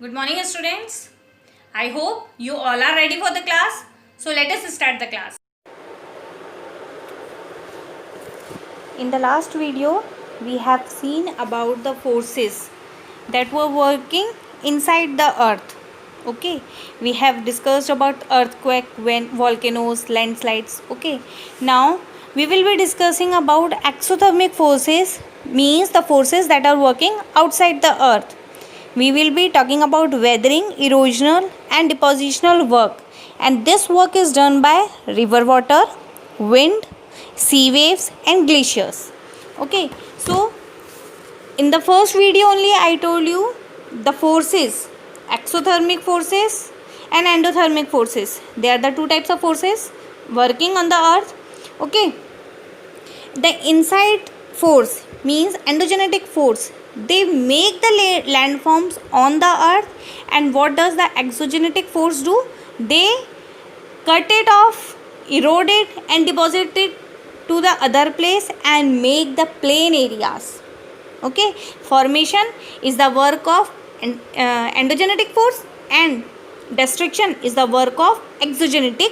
Good morning, students. I hope you all are ready for the class. So let us start the class. In the last video, we have seen about the forces that were working inside the earth. Okay, we have discussed about earthquake, volcanoes, landslides. Okay, now we will be discussing about exothermic forces, means the forces that are working outside the earth. We will be talking about weathering, erosional and depositional work, and this work is done by river water, wind, sea waves and glaciers. Okay, so in the first video only I told you the forces, exothermic forces and endothermic forces. They are the two types of forces working on the earth. Okay, the inside force means endogenetic force. They make the landforms on the earth, and what does the exogenetic force do? They cut it off, erode it and deposit it to the other place and make the plain areas. Okay, formation is the work of endogenetic force and destruction is the work of exogenetic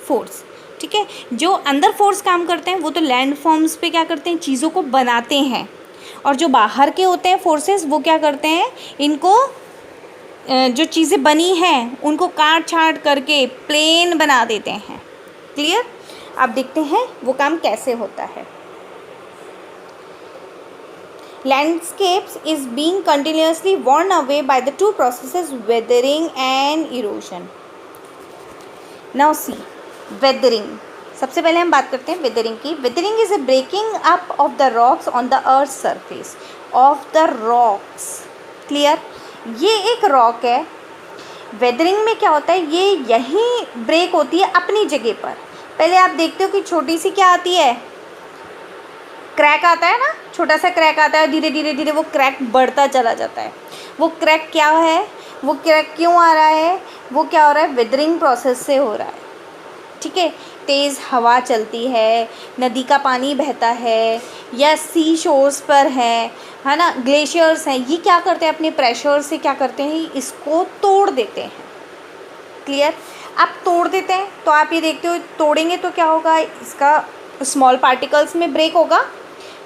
force. ठीक है, जो अंदर force काम करते हैं वो तो land forms पे क्या करते हैं, चीज़ों को बनाते हैं, और जो बाहर के होते हैं फोर्सेस वो क्या करते हैं, इनको जो चीज़ें बनी हैं उनको काट छाट करके प्लेन बना देते हैं. क्लियर? आप देखते हैं वो काम कैसे होता है. Landscapes is being continuously worn away by the two processes, weathering and erosion. Now see, weathering. सबसे पहले हम बात करते हैं वेदरिंग की. Weathering is a breaking up of the rocks on the earth surface. Of the rocks. Clear? ये एक rock है. वेदरिंग में क्या होता है, ये यहीं ब्रेक होती है अपनी जगह पर. पहले आप देखते हो कि छोटी सी क्या आती है, क्रैक आता है ना, छोटा सा क्रैक आता है, धीरे धीरे धीरे वो क्रैक बढ़ता चला जाता है. वो क्रैक क्या है, वो क्रैक क्यों आ रहा है, वो क्या हो रहा है, वेदरिंग प्रोसेस से हो रहा है. ठीक है, तेज़ हवा चलती है, नदी का पानी बहता है, या सी शोर्स पर है ना, ग्लेशियर्स हैं, ये क्या करते हैं, अपने प्रेशर से क्या करते हैं, इसको तोड़ देते हैं. क्लियर? आप तोड़ देते हैं तो आप ये देखते हो, तोड़ेंगे तो क्या होगा, इसका स्मॉल पार्टिकल्स में ब्रेक होगा.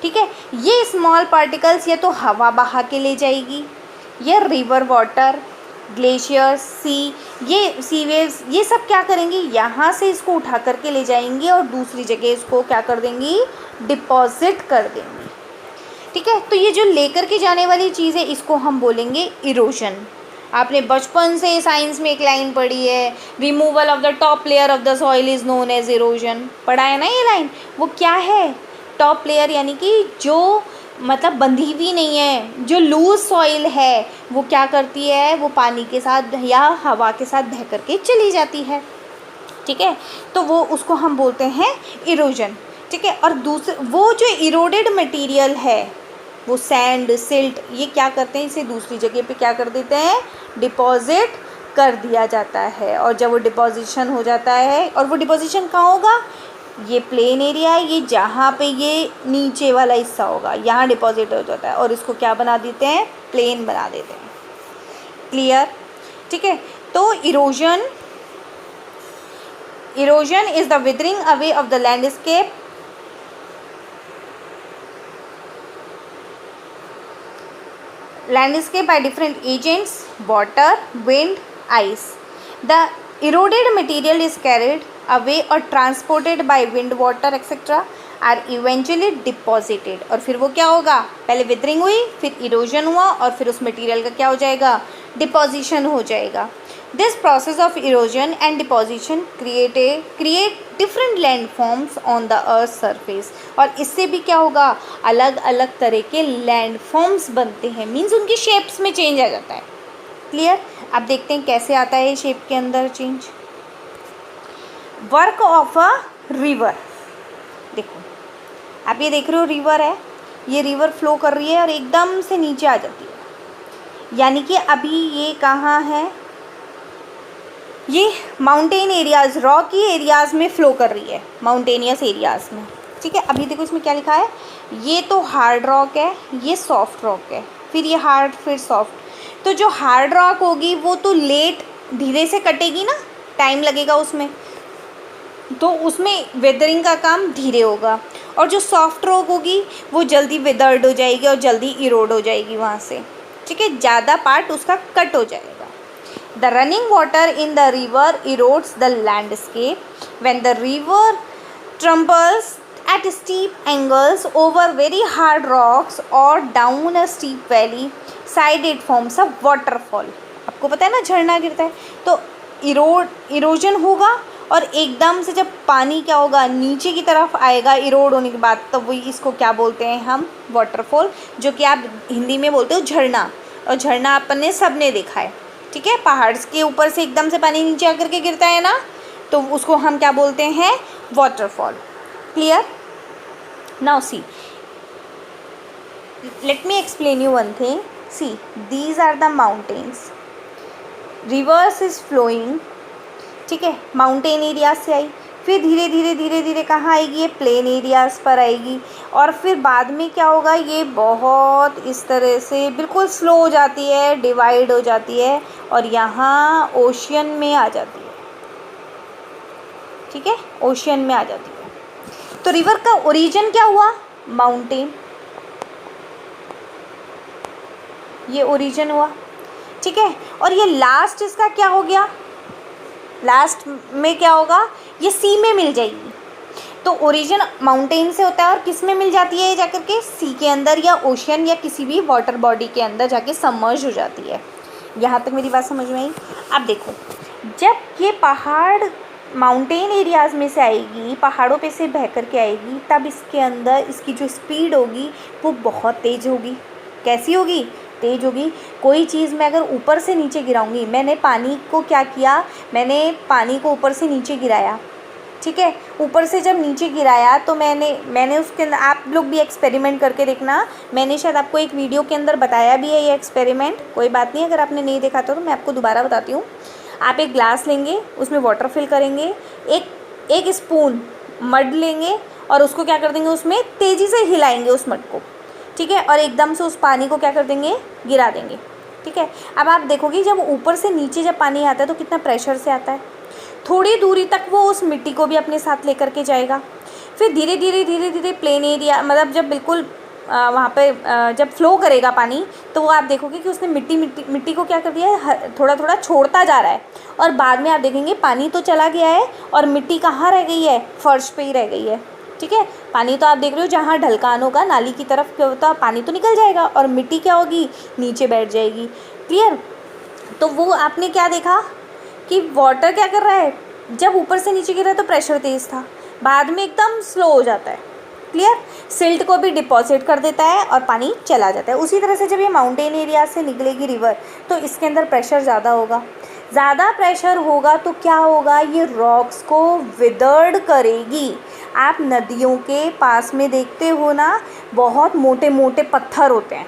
ठीक है, ये स्मॉल पार्टिकल्स या तो हवा बहा के ले जाएगी, या रिवर वाटर, ग्लेशियर, ये सी वेव्स, ये सब क्या करेंगी, यहाँ से इसको उठा करके ले जाएंगी और दूसरी जगह इसको क्या कर देंगी, डिपॉजिट कर देंगी. ठीक है, तो ये जो लेकर के जाने वाली चीज़ है इसको हम बोलेंगे इरोजन. आपने बचपन से साइंस में एक लाइन पढ़ी है, removal of the top layer of the soil is known as erosion. पढ़ा है ना ये लाइन? वो क्या है, टॉप लेयर, यानी कि जो मतलब बंधी हुई नहीं है, जो लूज सॉइल है वो क्या करती है, वो पानी के साथ या हवा के साथ बह करके चली जाती है. ठीक है, तो वो उसको हम बोलते हैं इरोजन. ठीक है, और दूसरे वो जो इरोडेड मटेरियल है, वो सैंड, सिल्ट, ये क्या करते हैं, इसे दूसरी जगह पे क्या कर देते हैं, डिपॉजिट कर दिया जाता है. और जब वो डिपॉजिशन हो जाता है, और वो डिपॉजिशन कहाँ होगा, ये प्लेन एरिया है, ये जहाँ पे ये नीचे वाला हिस्सा होगा यहाँ डिपॉजिट हो जाता है, और इसको क्या बना देते हैं, प्लेन बना देते हैं. क्लियर? ठीक है, तो erosion is the withering away of the landscape. Landscape by different agents, water, wind, ice. The eroded material is carried away or transported by wind, water, etc. are eventually deposited. और फिर वो क्या होगा, पहले withering हुई, फिर erosion हुआ, और फिर उस मटेरियल का क्या हो जाएगा, डिपोजिशन हो जाएगा. This process of erosion and deposition create different landforms on the earth surface. और इससे भी क्या होगा, अलग अलग तरह के लैंडफॉर्म्स बनते हैं, मीन्स उनकी शेप्स में चेंज आ जाता है. क्लियर? आप देखते हैं कैसे आता है शेप के अंदर change. Work of a river. देखो, आप ये देख रहे हो, रिवर है, ये रिवर फ्लो कर रही है और एकदम से नीचे आ जाती है, यानी कि अभी ये कहाँ है, ये माउंटेन एरियाज़, रॉकी एरियाज़ में फ़्लो कर रही है, माउंटेनियस एरियाज़ में. ठीक है, अभी देखो इसमें क्या लिखा है, ये तो हार्ड रॉक है, ये सॉफ्ट रॉक है, फिर ये हार्ड, फिर सॉफ्ट. तो जो हार्ड रॉक होगी वो तो लेट धीरे से कटेगी ना, टाइम लगेगा उसमें, तो उसमें वेदरिंग का काम धीरे होगा। और जो सॉफ्ट रॉक होगी वो जल्दी वेदर्ड हो जाएगी और जल्दी इरोड हो जाएगी वहाँ से, ठीक है, ज़्यादा पार्ट उसका कट हो जाएगा। The running water in the river erodes the landscape when the river tumbles at steep angles over very hard rocks or down a steep valley side it forms a waterfall। आपको पता है ना झरना गिरता है तो इरोजन होगा और एकदम से जब पानी क्या होगा नीचे की तरफ आएगा इरोड होने के बाद, तब वही इसको क्या बोलते हैं हम, वाटरफॉल, जो कि आप हिंदी में बोलते हो झरना। और झरना अपन ने सब ने देखा है, ठीक है, पहाड़ के ऊपर से एकदम से पानी नीचे आकर के गिरता है ना, तो उसको हम क्या बोलते हैं, waterfall. Clear? Now see, let me explain you one thing. See, these are the mountains. Rivers is flowing, ठीक है, माउंटेन एरिया से आई, फिर धीरे धीरे धीरे धीरे कहाँ आएगी, ये प्लेन एरियाज़ पर आएगी, और फिर बाद में क्या होगा, ये बहुत इस तरह से बिल्कुल स्लो हो जाती है, डिवाइड हो जाती है और यहाँ ओशियन में आ जाती है, ठीक है, ओशियन में आ जाती है। तो रिवर का ओरिजिन क्या हुआ, माउंटेन, ये ओरिजिन हुआ, ठीक है, और ये लास्ट इसका क्या हो गया, लास्ट में क्या होगा, ये सी में मिल जाएगी। तो ओरिजिन माउंटेन से होता है और किस में मिल जाती है, ये जाकर के सी के अंदर या ओशियन या किसी भी वाटर बॉडी के अंदर जाके सबमर्ज हो जाती है। यहाँ तक मेरी बात समझ में आई। अब देखो, जब ये पहाड़ माउंटेन एरियाज़ में से आएगी, पहाड़ों पे से बह कर के आएगी, तब इसके अंदर इसकी जो स्पीड होगी वो बहुत तेज़ होगी। कैसी होगी, तेज होगी। कोई चीज़ मैं अगर ऊपर से नीचे गिराऊंगी, मैंने पानी को क्या किया, मैंने पानी को ऊपर से नीचे गिराया, ठीक है, ऊपर से जब नीचे गिराया तो मैंने उसके अंदर, आप लोग भी एक्सपेरिमेंट करके देखना, मैंने शायद आपको एक वीडियो के अंदर बताया भी है ये एक्सपेरिमेंट, कोई बात नहीं, अगर आपने नहीं देखा तो मैं आपको दोबारा बताती हूँ। आप एक ग्लास लेंगे, उसमें वाटर फिल करेंगे, एक स्पून मड लेंगे और उसको क्या कर देंगे, उसमें तेज़ी से हिलाएंगे उस मड को, ठीक है, और एकदम से उस पानी को क्या कर देंगे, गिरा देंगे, ठीक है। अब आप देखोगे जब ऊपर से नीचे जब पानी आता है तो कितना प्रेशर से आता है, थोड़ी दूरी तक वो उस मिट्टी को भी अपने साथ लेकर के जाएगा। फिर धीरे धीरे धीरे धीरे प्लेन एरिया, मतलब जब बिल्कुल वहाँ पे जब फ्लो करेगा पानी, तो वो आप देखोगे कि उसने मिट्टी को क्या कर दिया है, थोड़ा थोड़ा छोड़ता जा रहा है, और बाद में आप देखेंगे पानी तो चला गया है और मिट्टी कहाँ रह गई है, फर्श पे ही रह गई है, ठीक है। पानी तो आप देख रहे हो जहाँ ढलकान होगा नाली की तरफ क्या होता है, पानी तो निकल जाएगा और मिट्टी क्या होगी, नीचे बैठ जाएगी। क्लियर। तो वो आपने क्या देखा कि वाटर क्या कर रहा है, जब ऊपर से नीचे गिरा तो प्रेशर तेज़ था, बाद में एकदम स्लो हो जाता है। क्लियर। सिल्ट को भी डिपॉजिट कर देता है और पानी चला जाता है। उसी तरह से जब ये माउंटेन एरिया से निकलेगी रिवर, तो इसके अंदर प्रेशर ज़्यादा होगा, ज़्यादा प्रेशर होगा तो क्या होगा, ये रॉक्स को विदर्ड करेगी। आप नदियों के पास में देखते हो ना, बहुत मोटे मोटे पत्थर होते हैं,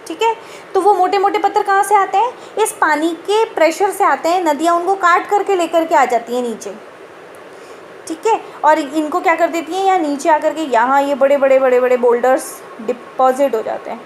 ठीक है, तो वो मोटे मोटे पत्थर कहाँ से आते हैं, इस पानी के प्रेशर से आते हैं। नदियाँ उनको काट करके लेकर के आ जाती हैं नीचे, ठीक है, और इनको क्या कर देती हैं, यहाँ नीचे आकर के यहाँ ये बड़े बड़े बोल्डर्स डिपॉजिट हो जाते हैं,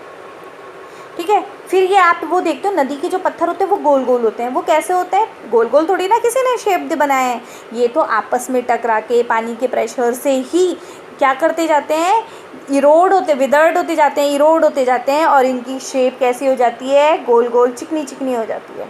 ठीक है। फिर ये आप वो देखते हो नदी के जो पत्थर होते हैं वो गोल गोल होते हैं। वो कैसे होते हैं, गोल गोल थोड़ी ना किसी ने शेप बनाए हैं, ये तो आपस में टकरा के पानी के प्रेशर से ही क्या करते जाते हैं, विदर्ड होते जाते हैं, इरोड होते जाते हैं, और इनकी शेप कैसी हो जाती है, गोल गोल चिकनी चिकनी हो जाती है।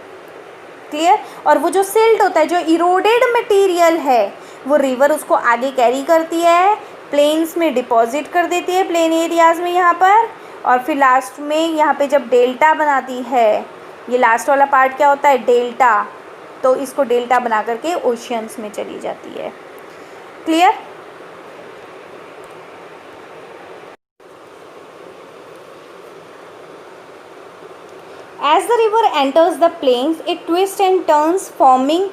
क्लियर। और वो जो सिल्ट होता है, जो इरोडेड मटेरियल है, वो रिवर उसको आगे कैरी करती है, प्लेन्स में डिपॉजिट कर देती है, प्लेन एरियाज़ में यहाँ पर, और फिर लास्ट में यहाँ पे जब डेल्टा बनाती है, ये लास्ट वाला पार्ट क्या होता है, डेल्टा, तो इसको डेल्टा बना करके ओशियंस में चली जाती है। Clear. As the river enters the plains, it twists and turns, forming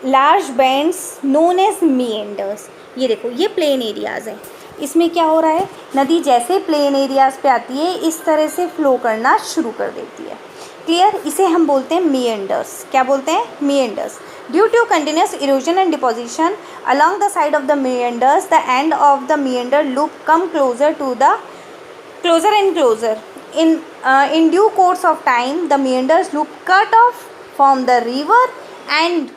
large bands known as meanders। ये देखो, ये प्लेन एरियाज़ है, इसमें क्या हो रहा है, नदी जैसे प्लेन एरियाज़ पे आती है इस तरह से फ्लो करना शुरू कर देती है। क्लियर। इसे हम बोलते हैं meanders। क्या बोलते हैं, meanders। Due to continuous erosion and deposition along the side of the meanders, the end of the meander loop come closer and closer in due course of time the meanders loop cut off from the river and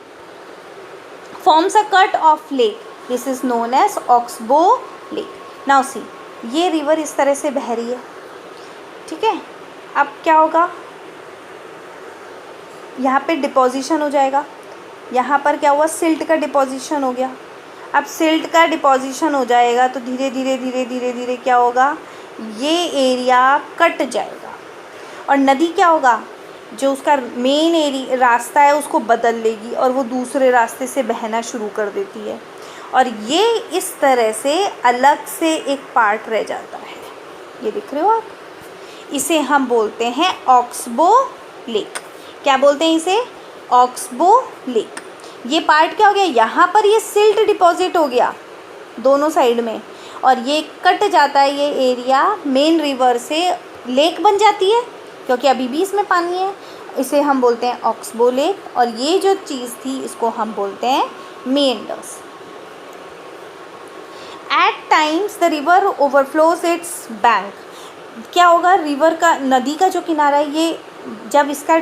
forms a cut off lake. This is known as Oxbow Lake. Now see, ये river इस तरह से बह रही है, ठीक है. अब क्या होगा, यहाँ पे डिपोजिशन हो जाएगा. यहाँ पर क्या हुआ, सिल्ट का डिपोजिशन हो गया. अब सिल्ट का डिपोजिशन हो जाएगा तो धीरे धीरे धीरे धीरे धीरे क्या होगा, ये एरिया कट जाएगा और नदी क्या होगा, जो उसका मेन रास्ता है उसको बदल लेगी और वो दूसरे रास्ते से बहना शुरू कर देती है और ये इस तरह से अलग से एक पार्ट रह जाता है. ये दिख रहे हो आप, इसे हम बोलते हैं ऑक्सबो लेक. क्या बोलते हैं इसे, ऑक्सबो लेक. ये पार्ट क्या हो गया, यहाँ पर ये सिल्ट डिपॉजिट हो गया दोनों साइड में और ये कट जाता है, ये एरिया मेन रिवर से लेक बन जाती है क्योंकि अभी भी इसमें पानी है. इसे हम बोलते हैं ऑक्सबो लेक और ये जो चीज़ थी इसको हम बोलते हैं meanders. At times the river overflows its bank. क्या होगा, रिवर का, नदी का जो किनारा है, ये जब इसका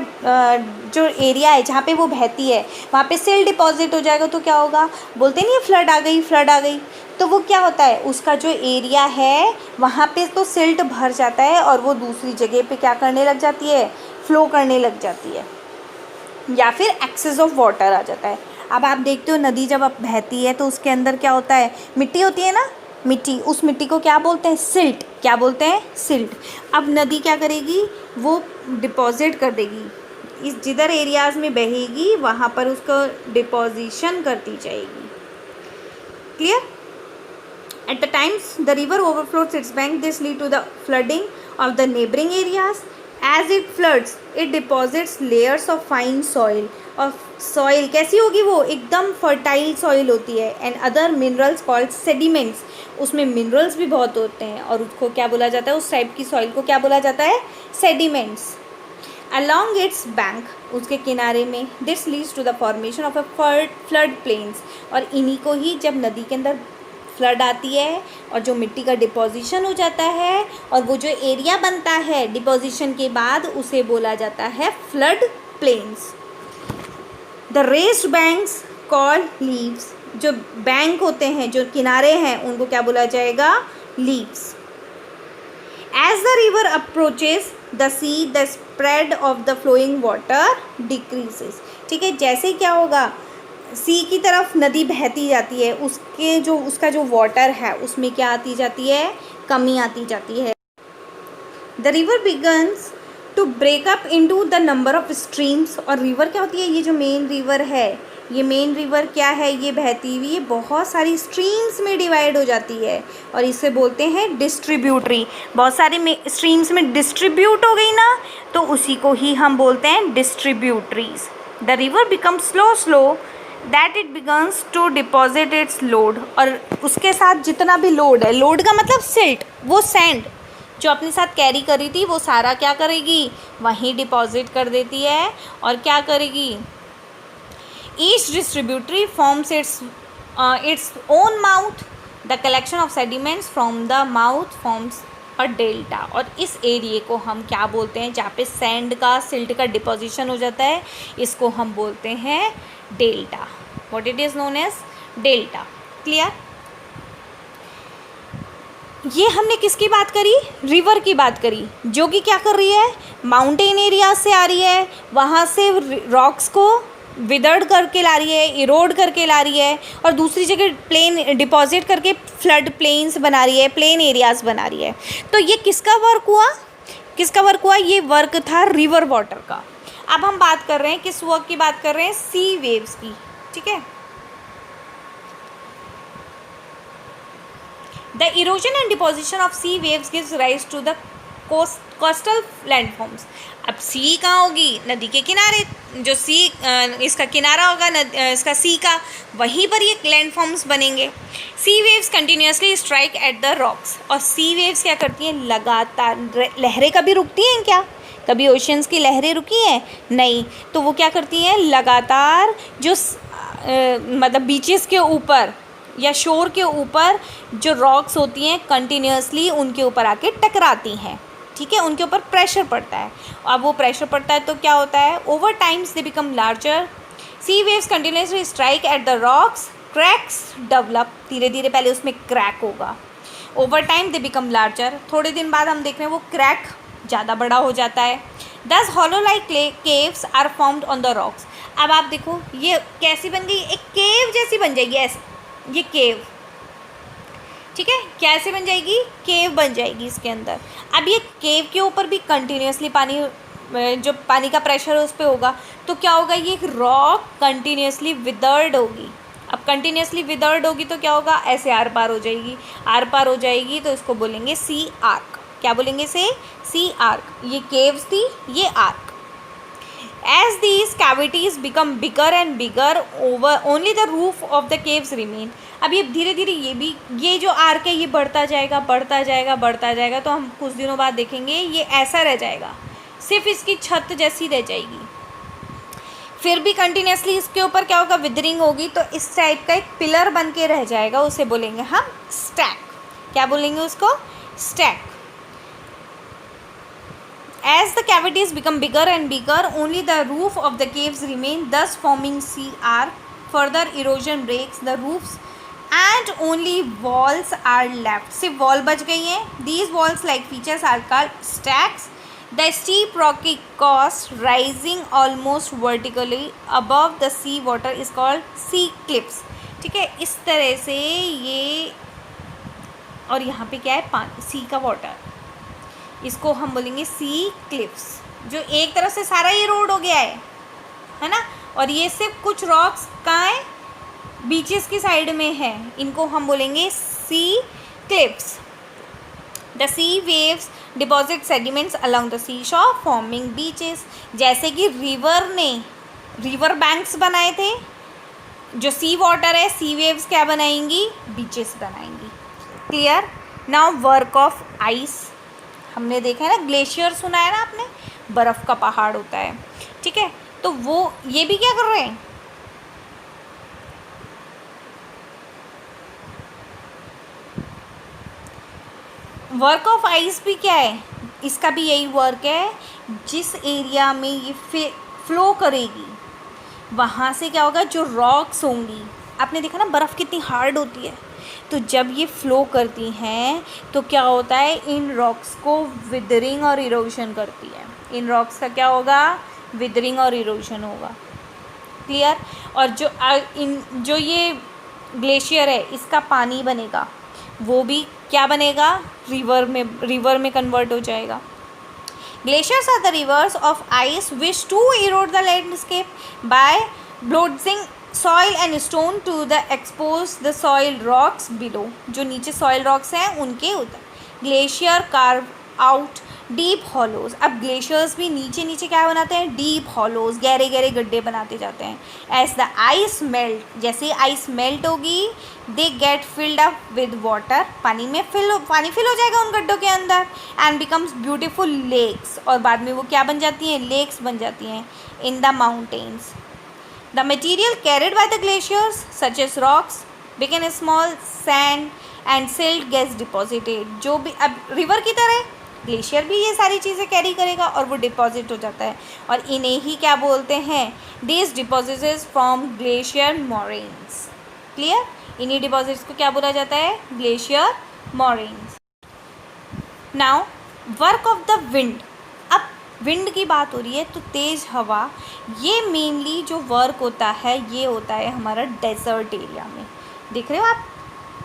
जो एरिया है जहाँ पे वो बहती है वहाँ पे सिल्ट डिपॉजिट हो जाएगा तो क्या होगा, बोलते नहीं है फ्लड आ गई, फ्लड आ गई. तो वो क्या होता है, उसका जो एरिया है वहाँ पे तो सिल्ट भर जाता है और वो दूसरी जगह पे क्या करने लग जाती है, फ्लो करने लग जाती है या फिर एक्सेस ऑफ वाटर आ जाता है. अब आप देखते हो नदी जब अब बहती है तो उसके अंदर क्या होता है, मिट्टी होती है ना, मिट्टी, उस मिट्टी को क्या बोलते हैं, सिल्ट. क्या बोलते हैं, सिल्ट. अब नदी क्या करेगी, वो डिपॉजिट कर देगी, इस जिधर एरियाज़ में बहेगी वहाँ पर उसको डिपॉजिशन करती जाएगी. Clear. At the times the river overflows its bank, this lead to the flooding of the neighboring areas. As it floods, it deposits layers of fine soil. और सॉइल कैसी होगी, वो एकदम फर्टाइल सॉइल होती है. And other minerals called sediments, उसमें minerals भी बहुत होते हैं और उसको क्या बोला जाता है, उस टाइप की सॉइल को क्या बोला जाता है, सेडिमेंट्स. अलॉन्ग इट्स बैंक, उसके किनारे में, this leads to the formation of a flood plains. और इन्हीं को ही जब नदी के अंदर फ्लड आती है और जो मिट्टी का डिपोजिशन हो जाता है और वो जो एरिया बनता है डिपोजिशन के बाद उसे बोला जाता है flood plains. The raised banks call levees, जो बैंक होते हैं, जो किनारे हैं, उनको क्या बोला जाएगा, levees. As the river approaches the sea, the spread of the flowing water decreases. ठीक है, जैसे क्या होगा, सी की तरफ नदी बहती जाती है, उसका जो वाटर है उसमें क्या आती जाती है, कमी आती जाती है. The river begins to break up into the number of streams. और रिवर क्या होती है, ये जो मेन रिवर है, ये मेन रिवर क्या है, ये बहती हुई बहुत सारी स्ट्रीम्स में डिवाइड हो जाती है और इसे बोलते हैं डिस्ट्रीब्यूटरी. बहुत सारी स्ट्रीम्स में डिस्ट्रीब्यूट हो गई ना, तो उसी को ही हम बोलते हैं distributaries. The river becomes slow that it begins to deposit its load. और उसके साथ जितना भी लोड है, लोड का मतलब सिल्ट, वो सैंड जो अपने साथ कैरी करी थी वो सारा क्या करेगी, वहीं डिपॉजिट कर देती है. और क्या करेगी, each distributary forms its own mouth. The collection of sediments from the mouth forms a delta. और इस एरिए को हम क्या बोलते हैं, जहाँ पे सैंड का, सिल्ट का डिपोजिशन हो जाता है, इसको हम बोलते हैं delta. What it is known as delta. Clear. ये हमने किसकी बात करी, रिवर की बात करी, जो कि क्या कर रही है, माउंटेन एरिया से आ रही है, वहाँ से रॉक्स को विदर्ड करके ला रही है, इरोड करके ला रही है और दूसरी जगह प्लेन डिपॉजिट करके फ्लड प्लेन्स बना रही है, प्लेन एरियाज़ बना रही है. तो ये किसका वर्क हुआ, किसका वर्क हुआ, ये वर्क था रिवर वाटर का. अब हम बात कर रहे हैं, किस वर्क की बात कर रहे हैं, सी वेव्स की. ठीक है. The erosion and deposition of sea waves gives rise to the coastal landforms. अब सी कहाँ होगी, नदी के किनारे, जो सी इसका किनारा होगा इसका सी का, वहीं पर ये लैंडफॉर्म्स बनेंगे. Sea waves continuously strike at the rocks. और सी वेव्स क्या करती हैं, लगातार. लहरें कभी रुकती हैं क्या, कभी ओशंस की लहरें रुकी हैं, नहीं. तो वो क्या करती हैं, लगातार जो मतलब बीचेस के ऊपर या शोर के ऊपर जो रॉक्स होती हैं कंटिन्यूसली उनके ऊपर आके टकराती हैं. ठीक है, उनके ऊपर प्रेशर पड़ता है। अब वो प्रेशर पड़ता है तो क्या होता है, over times they become larger, sea waves continuously strike at the rocks, cracks develop, धीरे धीरे पहले उसमें क्रैक होगा, over time they become larger, थोड़े दिन बाद हम देख रहे हैं वो क्रैक ज़्यादा बड़ा हो जाता है। Thus hollow like caves are formed on the rocks. अब आप देखो ये कैसी बन गई, एक केव जैसी बन जाएगी ऐसे, ये केव, ठीक है, कैसे बन जाएगी, केव बन जाएगी इसके अंदर। अब ये केव के ऊपर भी कंटिन्यूसली पानी, जो पानी का प्रेशर है उस पर होगा, तो क्या होगा, ये रॉक कंटिन्यूसली विदर्ड होगी। अब कंटिन्यूसली विदर्ड होगी तो क्या होगा, ऐसे आर पार हो जाएगी, आर पार हो जाएगी तो इसको बोलेंगे सी आर्क। क्या बोलेंगे इसे, सी आर्क। ये केव्स थी, ये arc. As these cavities become bigger and bigger, over only the roof of the caves remain. अब ये धीरे धीरे ये जो आर्क है ये बढ़ता जाएगा, बढ़ता जाएगा, बढ़ता जाएगा, तो हम कुछ दिनों बाद देखेंगे ये ऐसा रह जाएगा, सिर्फ इसकी छत जैसी रह जाएगी। फिर भी कंटिन्यूसली इसके ऊपर क्या होगा, विदरिंग होगी, तो इस टाइप का एक पिलर बन के रह जाएगा, उसे बोलेंगे हम स्टैक। क्या बोलेंगे उसको, stack. As the cavities become bigger and bigger, only the roof of the caves remain, thus forming sea arc. Further erosion breaks the roofs and only walls are left. सिर्फ wall बच गई हैं. These walls like features are called stacks. The steep rocky coast rising almost vertically above the sea water is called sea cliffs. ठीक है, इस तरह से ये, और यहाँ पे क्या है, पानी, सी का वाटर, इसको हम बोलेंगे सी क्लिफ्स। जो एक तरफ से सारा ये रोड हो गया है ना, और ये सिर्फ कुछ रॉक्स कहाँ है, बीचेस की साइड में है, इनको हम बोलेंगे sea cliffs. The sea waves deposit sediments along the sea shore forming beaches. जैसे कि रिवर ने रिवर बैंक्स बनाए थे, जो सी वाटर है, सी वेव्स क्या बनाएंगी, बीचेस बनाएंगी। Clear. Now work of ice, हमने देखा है ना, ग्लेशियर सुना है ना आपने, बर्फ़ का पहाड़ होता है, ठीक है, तो वो ये भी क्या कर रहे हैं, वर्क ऑफ आइस भी क्या है, इसका भी यही वर्क है। जिस एरिया में ये फ्लो करेगी वहाँ से क्या होगा, जो रॉक्स होंगी, आपने देखा ना बर्फ़ कितनी हार्ड होती है, तो जब ये फ़्लो करती हैं तो क्या होता है, इन रॉक्स को विदरिंग और इरोशन करती है। इन रॉक्स का क्या होगा, विदरिंग और इरोशन होगा। क्लियर। और जो ये ग्लेशियर है, इसका पानी बनेगा, वो भी क्या बनेगा, रिवर में कन्वर्ट हो जाएगा। Glaciers are the rivers of ice which to erode the landscape by bloating soil and stone to the expose the soil rocks below. जो नीचे सॉइल रॉक्स हैं उनके उधर glacier carve out deep hollows. अब glaciers भी नीचे नीचे क्या बनाते हैं, डीप हॉलोज, गहरे गहरे गड्ढे बनाते जाते हैं। एज द आइस मेल्ट, जैसे आइस मेल्ट होगी, they get filled up with water, पानी फिल हो जाएगा उन गड्ढों के अंदर, एंड बिकम्स ब्यूटिफुल लेक्स, और बाद में वो क्या बन जाती हैं, लेक्स बन जाती हैं in the mountains. The material carried by the glaciers, such as rocks, became small sand and silt gets deposited. जो भी अब रिवर की तरह ग्लेशियर भी ये सारी चीज़ें कैरी करेगा और वो डिपॉजिट हो जाता है, और इन्हें ही क्या बोलते हैं, these deposits from glacier moraines. Clear. इन्हीं डिपॉजिट्स को क्या बोला जाता है, glacier moraines. Now work of the wind. अब विंड की बात हो रही है तो तेज़ हवा, ये मेनली जो वर्क होता है ये होता है हमारा डेजर्ट एरिया में। देख रहे हो आप,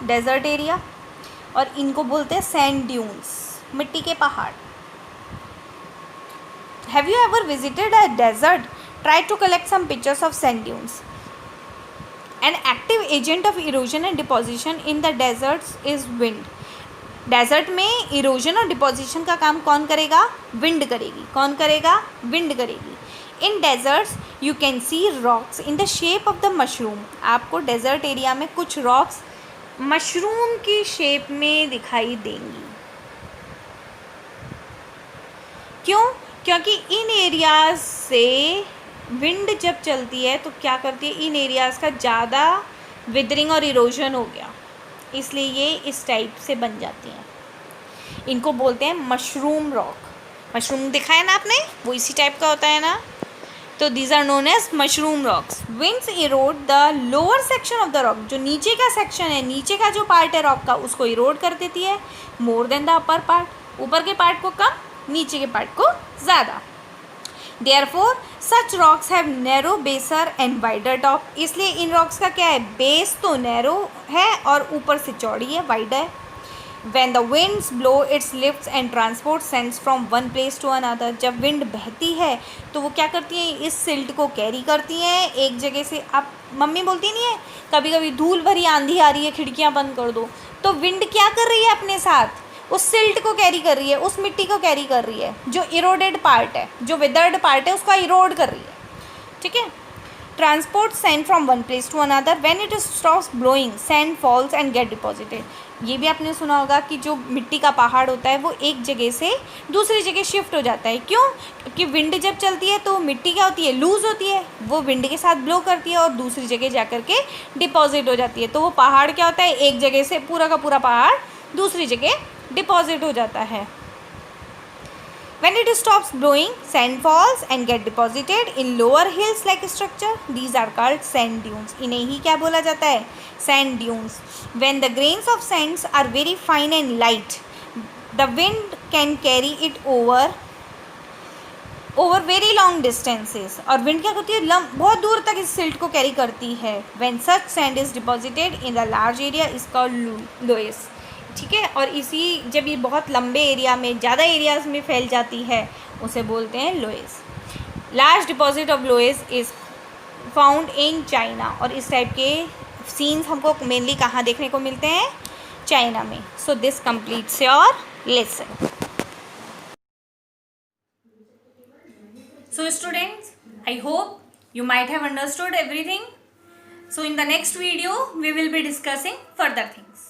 डेजर्ट एरिया, और इनको बोलते हैं सैंड ड्यून्स, मिट्टी के पहाड़। Have you ever visited a desert? Try to collect some pictures of sand dunes. An active agent of erosion and deposition in the deserts is wind. Desert में erosion और deposition का काम कौन करेगा, wind करेगी। कौन करेगा, विंड करेगी। इन desserts you can see rocks in the shape of the mushroom. आपको डेजर्ट एरिया में कुछ रॉक्स मशरूम की शेप में दिखाई देंगी। क्यों? क्योंकि इन एरियाज से विंड जब चलती है तो क्या करती है, इन एरियाज़ का ज़्यादा विदरिंग और इरोजन हो गया, इसलिए ये इस टाइप से बन जाती हैं। इनको बोलते हैं मशरूम रॉक। मशरूम देखा है ना आपने, वो इसी टाइप का होता है ना। तो these are known as mushroom rocks. Winds erode the lower section of the rock, जो नीचे का सेक्शन है, नीचे का जो पार्ट है रॉक का, उसको इरोड कर देती है more than the upper part. ऊपर के पार्ट को कम, नीचे के पार्ट को ज़्यादा। Therefore, such rocks have narrow baser and wider top। इसलिए इन रॉक्स का क्या है, बेस तो नैरो है और ऊपर से चौड़ी है, वाइड है। When the winds blow, its lifts and transport sends from one place to another। जब विंड बहती है तो वो क्या करती है, इस सिल्ट को कैरी करती हैं एक जगह से। आप मम्मी बोलती नहीं है कभी कभी धूल भरी आंधी आ रही है, खिड़कियाँ बंद कर दो, तो विंड क्या कर रही है अपने साथ, उस सिल्ट को कैरी कर रही है, उस मिट्टी को कैरी कर रही है, जो इरोडेड पार्ट है, जो विदर्ड पार्ट है, उसका इरोड कर रही है, ठीक है। Transport sand from one place to another. When it stops blowing sand falls and get deposited. ये भी आपने सुना होगा कि जो मिट्टी का पहाड़ होता है वो एक जगह से दूसरी जगह शिफ्ट हो जाता है। क्यों? क्योंकि विंड जब चलती है तो मिट्टी क्या होती है, लूज होती है, वो विंड के साथ ब्लो करती है और दूसरी जगह जा कर के डिपॉजिट हो जाती है। तो वो पहाड़ क्या होता है, एक जगह से पूरा का पूरा पहाड़ दूसरी जगह डिपॉजिट हो जाता है। When it stops blowing, sand falls and get deposited in lower hills like structure. These are called sand dunes. इन्हें ही क्या बोला जाता है, sand dunes. When the grains of sands are very fine and light, the wind can carry it over very long distances। और wind क्या करती है, बहुत दूर तक इस सिल्ट को कैरी करती है। When such sand is deposited in the large area is called loess। ठीक है, और इसी जब ये बहुत लंबे एरिया में, ज़्यादा एरियाज में फैल जाती है, उसे बोलते हैं loess. Large deposit of loess is found in China. और इस टाइप के सीन्स हमको मेनली कहाँ देखने को मिलते हैं, चाइना में। So this completes your lesson. So students, I hope you might have understood everything. So in the next video we will be discussing further things.